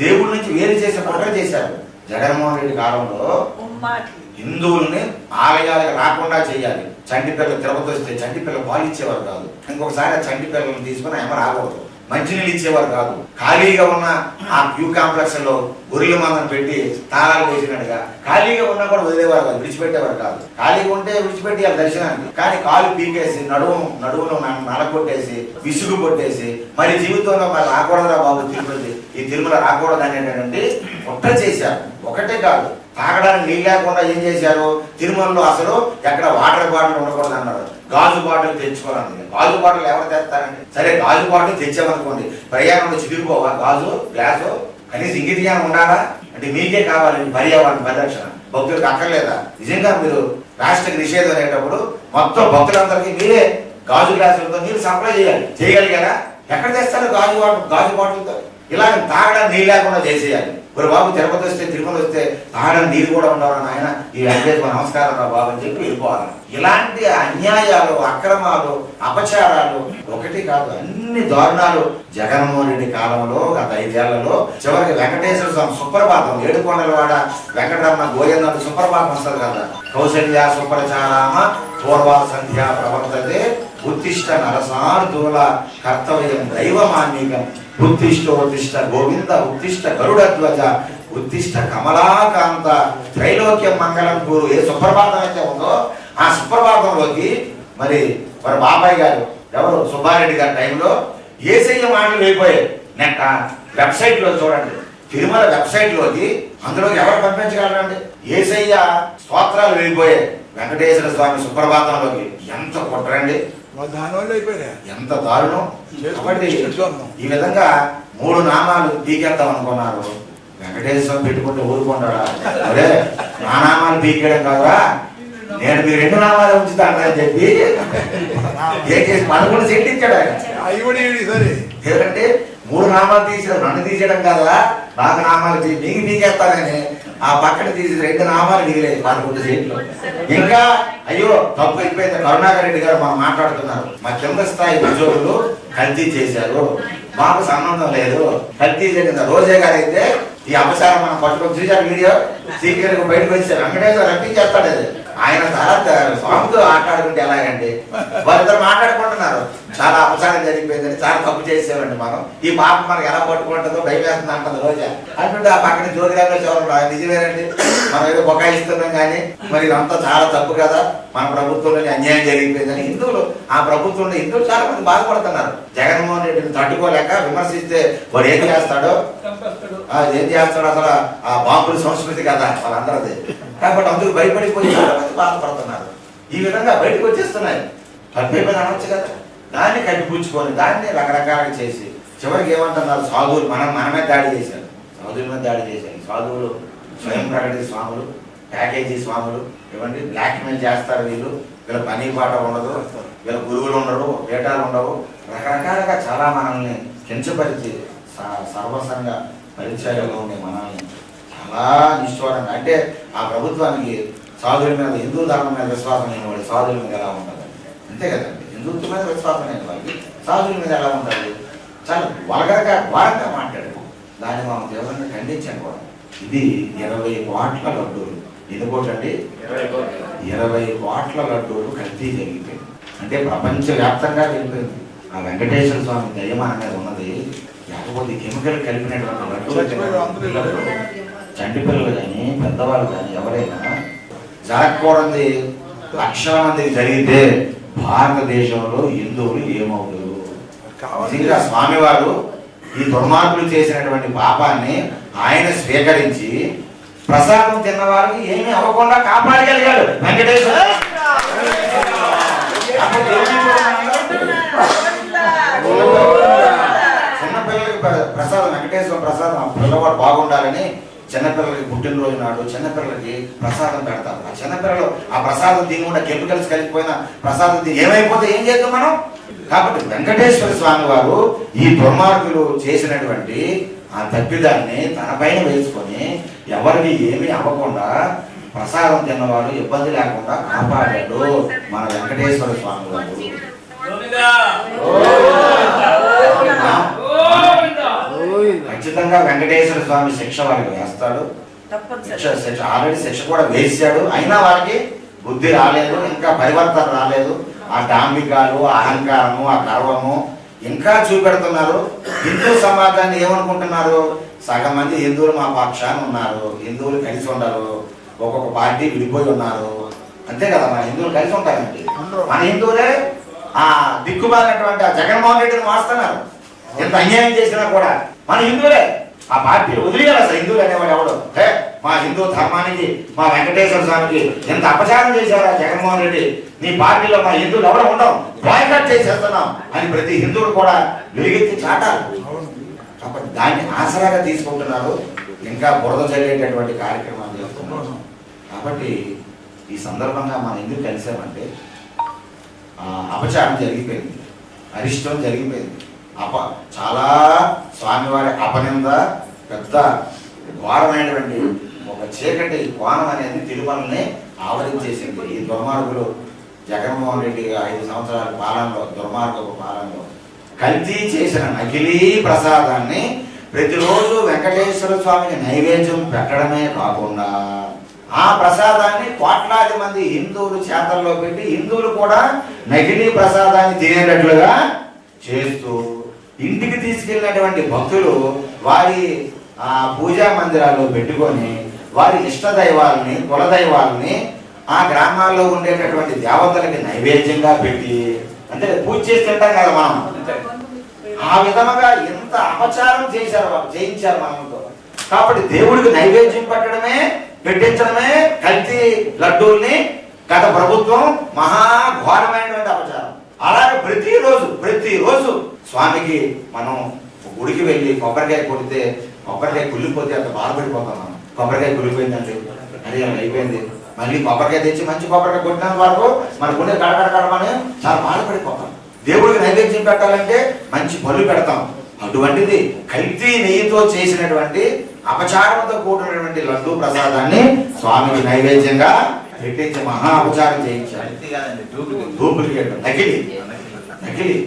దేవుడి నుంచి వేరు చేసే కుట్ర చేశారు. జగన్మోహన్ రెడ్డి కాలంలో హిందువుల్ని ఆలయాలకు రాకుండా చేయాలి. చంటి పిల్లలు తిరుపతి వస్తే చంటి పిల్లలు పాలు ఇచ్చేవారు కాదు. ఇంకొకసారి ఆ చంటి పిల్లలను తీసుకుని ఏమో రాకూడదు. మంచినీళ్ళు ఇచ్చేవారు కాదు. ఖాళీగా ఉన్న ఆ క్యూ కాంప్లెక్స్ లో గొర్రెల మందను పెట్టి తాళాలు వేసినట్టుగా ఖాళీగా ఉన్నా కూడా వదిలేవారు కాదు, విడిచిపెట్టేవారు కాదు. ఖాళీగా ఉంటే విడిచిపెట్టి వాళ్ళ దర్శనానికి, కానీ కాలు పీకేసి నడువులో నలగొట్టేసి విసుగు కొట్టేసి మరి జీవితంలో మరి రాకూడదురా బాబు తిరుపతి, ఈ తిరుమల రాకూడదు అనేటటువంటి కుట్ర చేశారు. ఒకటే కాదు, తాగడానికి నీళ్ళు లేకుండా ఏం చేశారు, తిరుమలలో అసలు ఎక్కడ వాటర్ బాటిల్ ఉండకూడదు అన్నారు. గాజు బాటిల్ తెచ్చుకోవాలండి. గాజు బాటిల్ ఎవరు తెస్తారండి? సరే గాజు బాటిల్ తెచ్చామనుకోండి, ప్రయాణంలో చిరిగిపోవా గాజు గ్లాసు? కనీసం ఇంగిటిగానే ఉండాలా? అంటే మీకే కావాలండి పర్యావరణ పరిరక్షణ, భక్తులకు అక్కర్లేదా? నిజంగా మీరు ప్లాస్టిక్ నిషేధం అనేటప్పుడు మొత్తం భక్తులందరికీ మీరే గాజు గ్లాసులతో నీళ్ళు సప్లై చేయగలిగారా? ఎక్కడ తెస్తారు గాజు బాటిల్తో? ఇలా తాగడానికి నీళ్ళు లేకుండా చేసేయాలి. మరి బాబు తిరుపతి వస్తే తిరుమల వస్తే తాగడానికి నీళ్ళు కూడా ఉండవని ఆయన ఈ వెంకటేశ్వర నమస్కారం రా బాబు అని చెప్పి వెళ్ళిపోవాలి. ఇలాంటి అన్యాయాలు, అక్రమాలు, అపచారాలు ఒకటి కాదు, అన్ని దారుణాలు జగన్మోహన్ రెడ్డి కాలంలో గత 5 ఏళ్లలో చివరికి వెంకటేశ్వర స్వామి సుప్రభాతం, ఏడుకొండలవాడ వెంకటరమణ గోవింద సుప్రభాతం వస్తుంది కదా, కౌశల్య సుప్రచారామ పూర్వ సంధ్యా ప్రవర్తతే ఉత్తిష్ట నరసార్థుల కర్తవ్యం దైవమాన్నికం ఉత్తిష్టోత్తిష్ట గోవింద ఉత్తిష్ట గరుడధ్వజ ఉత్తిష్ట కమలాకాంత త్రైలోక్యం మంగళం గురు. ఏ సుప్రభాతం అయితే ఉందో ఆ సుప్రభాతంలోకి మరి బాబాయ్ గారు ఎవరు సుబ్బారెడ్డి గారి టైంలో ఏసయ్య మాటలు వెళ్ళిపోయాయి. నెట్ వెబ్సైట్ లో చూడండి, తిరుమల వెబ్సైట్ లోకి అందులోకి ఎవరు పంపించగలరండి? ఏసయ్య స్తోత్రాలు వెళ్ళిపోయాయి వెంకటేశ్వర స్వామి సుప్రభాతంలోకి. ఎంత కుట్రండి, ఎంత దారుణం. కాబట్టి ఈ విధంగా 3 నామాలు పీకేద్దాం అనుకున్నారు. వెంకటేశ్వర స్వామి పెట్టుకుంటే ఊరుకుంటాడా? అదే నా నామాలు పీకేయడం కాదురా, నేను మీరు 2 నామాలు ఉంచుతానని చెప్పి ఏకేసి 11 సెంట్లు ఇచ్చాడు ఆయన. ఎందుకంటే 3 నామాలు తీసేయడం, నన్ను తీసేయడం కాదా, నాకు నామాలు మీకు పీకేస్తానని ఆ పక్కన తీసి 2 నామాలు మిగిలేదు 11 సెంట్లు. ఇంకా అయ్యో తప్పు అయిపోయింది. కరుణాకర్ రెడ్డి గారు మనం మాట్లాడుతున్నారు, మా కింద స్థాయి ఉద్యోగులు కల్తీ చేశారు, మాకు సంబంధం లేదు, కల్తీ చేసిన రోజే గారు అయితే ఈ అపచారం మనం పట్టుకొని చూశారు. వీడియో సీక్రెట్ బయటకు వచ్చారు. వెంకటేశ్వర రప్పించేస్తాడు అది. ఆయన తర్వాత స్వామితో ఆటాడుకుంటే ఎలాగండి? వాళ్ళిద్దరు మాట్లాడుకుంటున్నారు, చాలా అపచారం జరిగిపోయిందని, చాలా తప్పు చేసేవాడిని మనం, ఈ పాప మనకు ఎలా పట్టుకుంటుందో భయం వేస్తుంది అంటుంది రోజా అంటుంటే ఆ పక్కన జ్యోతిరాలో చూడండి. నిజమేనండి, మనం ఏదో బొకాయిస్తున్నాం కానీ మరి ఇదంతా చాలా తప్పు కదా, మన ప్రభుత్వంలో అన్యాయం జరిగిపోయిందని హిందువులు, ఆ ప్రభుత్వంలో హిందువులు చాలా మంది బాధపడుతున్నారు. జగన్మోహన్ రెడ్డిని తట్టుకోలేక విమర్శిస్తే వాడు ఏం చేస్తాడో, ఏం చేస్తాడో అసలు ఆ బాంబుల సంస్కృతి కదా వాళ్ళందరిది. కాబట్టి అందుకు భయపడిపోయి చాలా మంది బాధపడుతున్నారు. ఈ విధంగా బయటకు వచ్చేస్తున్నాయి. తప్పేమని అనొచ్చు కదా, దాన్ని కట్టిపుచ్చుకొని దాన్ని రకరకాలుగా చేసి చివరికి ఏమంటున్నారు, సాధువులు మనమే దాడి చేశారు, సాధువుల మీద దాడి చేశారు. సాధువులు స్వయం ప్రకటిత స్వాములు, ప్యాకేజీ స్వాములు ఇవ్వండి, బ్లాక్ మెయిల్ చేస్తారు. వీళ్ళ పని పాట ఉండదు, వీళ్ళ గురువులు ఉండరు, పీఠాలు ఉండవు, రకరకాలుగా చాలా మనల్ని కించపరిచి సర్వసంగా పరిచయాలు ఉండే మనల్ని చాలా నిష్ఠూరంగా. అంటే ఆ ప్రభుత్వానికి సాధువుల మీద, హిందూ ధర్మం మీద విశ్వాసం లేని వాడు సాధువుల మీద ఎలా ఉంటుంది? అంతే కదండి, హిందుత్వం మీద విశ్వాసం లేని వాళ్ళకి సాధువుల మీద ఎలా ఉంటుంది? చాలా వల్గర్గా ఘోరంగా మాట్లాడారు. దాన్ని మనం తీవ్రంగా ఖండించాను కూడా. ఇది 20 కోట్ల లడ్డూలు, ఇది కోటండి 20 కోట్ల లడ్డూలు కల్తీ జరిగిపోయింది. అంటే ప్రపంచవ్యాప్తంగా వెళ్ళిపోయింది. ఆ వెంకటేశ్వర స్వామి దయమాన మీద ఉన్నది. లేకపోతే కెమికల్ కలిపినటువంటి లడ్డూలు చంటి పిల్లలు కానీ పెద్దవాళ్ళు కానీ ఎవరైనా జరగకూడదు లక్షల మందికి జరిగితే భారతదేశంలో హిందువులు ఏమవుతారు? నిజంగా స్వామివారు ఈ దుర్మార్గులు చేసినటువంటి పాపాన్ని ఆయన స్వీకరించి ప్రసాదం తిన్నవారికి ఏమీ అవ్వకుండా కాపాడగలిగాడు వెంకటేశ్వర. చిన్నపిల్లలకి ప్రసాదం, వెంకటేశ్వర ప్రసాదం, పిల్లవాడు బాగుండాలని చిన్నపిల్లలకి పుట్టినరోజు నాడు చిన్నపిల్లలకి ప్రసాదం పెడతారు. ఆ చిన్నపిల్లలు ఆ ప్రసాదం తిని కూడా కెమికల్స్ కలిగిపోయిన ప్రసాదం తిని ఏమైపోతే ఏం చేద్దాం మనం? కాబట్టి వెంకటేశ్వర స్వామి వారు ఈ దుర్మార్గులు చేసినటువంటి ఆ తప్పిదాన్ని తన పైన వేసుకొని ఎవరికి ఏమీ అవ్వకుండా ప్రసాదం తిన్నవాడు ఇబ్బంది లేకుండా కాపాడాడు మన వెంకటేశ్వర స్వామి వారు. ఖచ్చితంగా వెంకటేశ్వర స్వామి శిక్ష వాళ్ళకి వేస్తాడు. ఆల్రెడీ శిక్ష కూడా వేసాడు. అయినా వాళ్ళకి బుద్ధి రాలేదు, ఇంకా పరివర్తన రాలేదు. ఆ డాంబికాలు, అహంకారము, ఆ గర్వము ఇంకా చూపెడుతున్నారు. హిందూ సమాజాన్ని ఏమనుకుంటున్నారు? సగం మంది హిందువులు మా పక్షాన ఉన్నారు, హిందువులు కలిసి ఉండరు, ఒక్కొక్క పార్టీ విడిపోయి ఉన్నారు. అంతే కదా, మన హిందువులు కలిసి ఉంటారండి. మన హిందువులే ఆ దిక్కుమాలినటువంటి ఆ జగన్మోహన్ రెడ్డిని మారుస్తున్నారు. ఎంత అన్యాయం చేసినా కూడా మన హిందువులే ఆ పార్టీలు వదిలేయాలి. అసలు హిందువులు అనేవాడు ఎవడు? మా హిందూ ధర్మానికి, మా వెంకటేశ్వర స్వామికి ఎంత అపచారం చేశారా జగన్మోహన్ రెడ్డి, నీ పార్టీలో మా హిందువులు ఎవరు ఉండవు, బాయ్కాట్ చేసేస్తున్నాం అని ప్రతి హిందువుడు కూడా వెలుగెత్తి చాటాలి. కాబట్టి దాన్ని ఆసరాగా తీసుకుంటున్నారు. ఇంకా బురద చల్లేటటువంటి కార్యక్రమాలు చేస్తున్నారు. కాబట్టి ఈ సందర్భంగా మనం ఎందుకు కలిసామంటే అపచారం జరిగిపోయింది, అరిష్టం జరిగిపోయింది. చాలా స్వామివారి అపనింద పెద్ద ఘోరమైనటువంటి ఒక చీకటి కోణం అనేది తిరుమలని ఆవరించేసింది. ఈ దుర్మార్గులు జగన్మోహన్ రెడ్డి 5 సంవత్సరాల పాలనలో, దుర్మార్గపు పాలనలో కల్తీ చేసిన నకిలీ ప్రసాదాన్ని ప్రతిరోజు వెంకటేశ్వర స్వామికి నైవేద్యం పెట్టడమే కాకుండా ఆ ప్రసాదాన్ని కోట్లాది మంది హిందువులు చేతల్లో పెట్టి హిందువులు కూడా నకిలీ ప్రసాదాన్ని తినేటట్లుగా చేస్తూ ఇంటికి తీసుకెళ్ళినటువంటి భక్తులు వారి పూజా మందిరాల్లో పెట్టుకొని వారి ఇష్ట దైవాలని, కుల దైవాలని ఆ గ్రామాల్లో ఉండేటటువంటి దేవతలకి నైవేద్యంగా పెట్టి, అంటే పూజ చేసి తింటాం కదా మనం, ఆ విధముగా ఎంత అపచారం చేశారు వాళ్ళు, చేయించారు మనతో. కాబట్టి దేవుడికి నైవేద్యం పెట్టడమే, పెట్టించడమే కల్తీ లడ్డూల్ని గత ప్రభుత్వం మహాఘోరమైనటువంటి అపచారం. అలాగే ప్రతిరోజు స్వామికి మనం గుడికి వెళ్ళి కొబ్బరికాయ కొడితే, కొబ్బరికాయ కుళ్ళిపోతే అంత బాధపడిపోతాం మనం. కొబ్బరికాయ కుళ్ళిపోయిందంటే అది అయిపోయింది, మళ్ళీ కొబ్బరికాయ తెచ్చి మంచి కొబ్బరికాయ కొట్టినంత వరకు మన గుండె కడకడకడమని చాలా బాధపడిపోతాం. దేవుడికి నైవేద్యం పెట్టాలంటే మంచి పళ్ళు పెడతాం. అటువంటిది కల్తీ నెయ్యితో చేసినటువంటి అపచారంతో కూడినటువంటి లడ్డూ ప్రసాదాన్ని స్వామికి నైవేద్యంగా పెట్టించి మహా అపచారం చేయించారు. నకిలీ.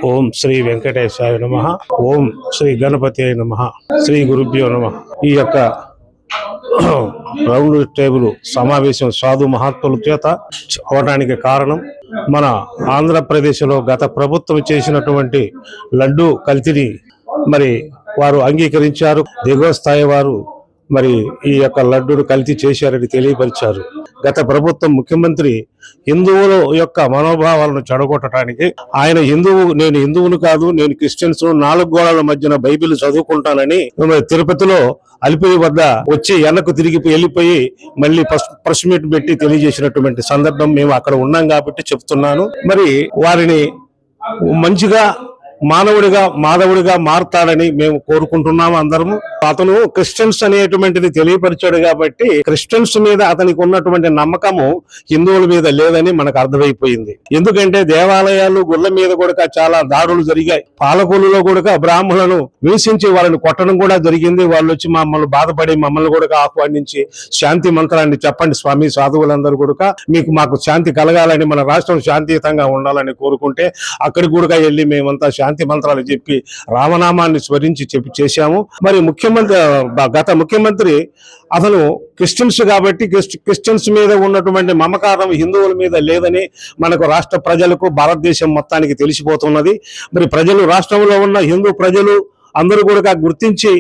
ఓం శ్రీ వెంకటేశాయ నమః. ఓం శ్రీ గణపతి నమః. శ్రీ గురుభ్యో నమః. ఈ యొక్క రౌండ్ టేబుల్ సమావేశం సాధు మహాత్ముల చేత అవడానికి కారణం, మన ఆంధ్రప్రదేశ్లో గత ప్రభుత్వం చేసినటువంటి లడ్డు కల్తీని మరి వారు అంగీకరించారు. దిగువ స్థాయి వారు మరి ఈ యొక్క లడ్డూను కల్తీ చేశారని తెలియపరిచారు. గత ప్రభుత్వం ముఖ్యమంత్రి హిందువుల యొక్క మనోభావాలను చెడగొట్టడానికి ఆయన నేను హిందువును కాదు, నేను క్రిస్టియన్స్, 4 గోడల మధ్యన బైబిల్ చదువుకుంటానని తిరుపతిలో అలిపిరి వద్ద వచ్చి వెనక్కు తిరిగి వెళ్ళిపోయి మళ్ళీ ప్రెస్ మీట్ పెట్టి తెలియజేసినటువంటి సందర్భం మేము అక్కడ ఉన్నాం కాబట్టి చెప్తున్నాను. మరి వారిని మంచిగా మానవుడిగా మాధవుడిగా మారుతాడని మేము కోరుకుంటున్నాము అందరము. అతను క్రిస్టియన్స్ అనేటువంటిది తెలియపరిచాడు కాబట్టి క్రిస్టియన్స్ మీద అతనికి ఉన్నటువంటి నమ్మకము హిందువుల మీద లేదని మనకు అర్థమైపోయింది. ఎందుకంటే దేవాలయాలు, గుళ్ళ మీద కూడా చాలా దాడులు జరిగాయి. పాలకొల్లులో కూడా బ్రాహ్మణులను హింసించి వాళ్ళని కొట్టడం కూడా జరిగింది. వాళ్ళు వచ్చి మమ్మల్ని బాధపడి మమ్మల్ని కూడా ఆహ్వానించి శాంతి మంత్రాన్ని చెప్పండి స్వామి, సాధువులందరూ కూడా మాకు శాంతి కలగాలని, మన రాష్ట్రం శాంతియుతంగా ఉండాలని కోరుకుంటే అక్కడికి కూడా వెళ్ళి మేమంతా శాంతి మంత్రాలు చెప్పి రామనామాన్ని స్మరించి చేశాము. మరి గత ముఖ్యమంత్రి అతను క్రిస్టియన్స్ కాబట్టి క్రిస్టియన్స్ మీద ఉన్నటువంటి మమకారం హిందువుల మీద లేదని మనకు రాష్ట్ర ప్రజలకు, భారతదేశం మొత్తానికి తెలిసిపోతున్నది. మరి రాష్ట్రంలో ఉన్న హిందూ ప్రజలు అందరూ కూడా గుర్తించి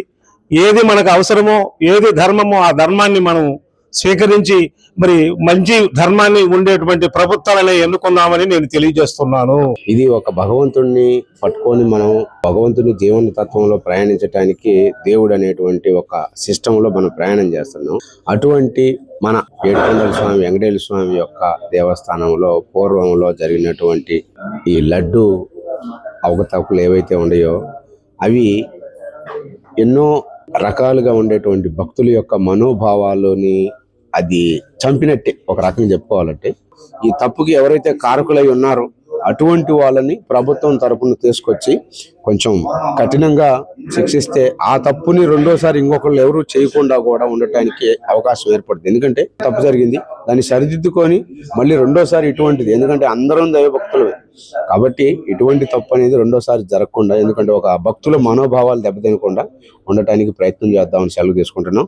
ఏది మనకు అవసరమో, ఏది ధర్మమో ఆ ధర్మాన్ని మనం స్వీకరించి మరి మంచి ధర్మాన్ని ఉండేటువంటి ప్రభుత్వాలనే ఎన్నుకున్నామని నేను తెలియజేస్తున్నాను. ఇది ఒక భగవంతుడిని పట్టుకొని మనం భగవంతుని జీవన తత్వంలో ప్రయాణించడానికి దేవుడు అనేటువంటి ఒక సిస్టంలో మనం ప్రయాణం చేస్తున్నాం. అటువంటి మన ఏడుకొండల స్వామి వెంకటేశ్వర స్వామి యొక్క దేవస్థానంలో పూర్వంలో జరిగినటువంటి ఈ లడ్డు అవకతవకలు ఏవైతే ఉన్నాయో అవి ఎన్నో రకాలుగా ఉండేటువంటి భక్తుల యొక్క మనోభావాలని అది చంపినట్టే ఒక రకంగా చెప్పుకోవాలంటే. ఈ తప్పుకి ఎవరైతే కారకులై ఉన్నారో అటువంటి వాళ్ళని ప్రభుత్వం తరపున తీసుకొచ్చి కొంచెం కఠినంగా శిక్షిస్తే ఆ తప్పుని రెండోసారి ఇంకొకళ్ళు ఎవరు చేయకుండా కూడా ఉండటానికి అవకాశం ఏర్పడుతుంది. ఎందుకంటే తప్పు జరిగింది, దాన్ని సరిదిద్దుకొని మళ్ళీ రెండోసారి ఇటువంటిది, ఎందుకంటే అందరం దైవభక్తులమే కాబట్టి ఇటువంటి తప్పు అనేది రెండోసారి జరగకుండా, ఎందుకంటే ఒక భక్తుల మనోభావాలు దెబ్బతినకుండా ఉండటానికి ప్రయత్నం చేద్దామని సెలవు తీసుకుంటున్నాం.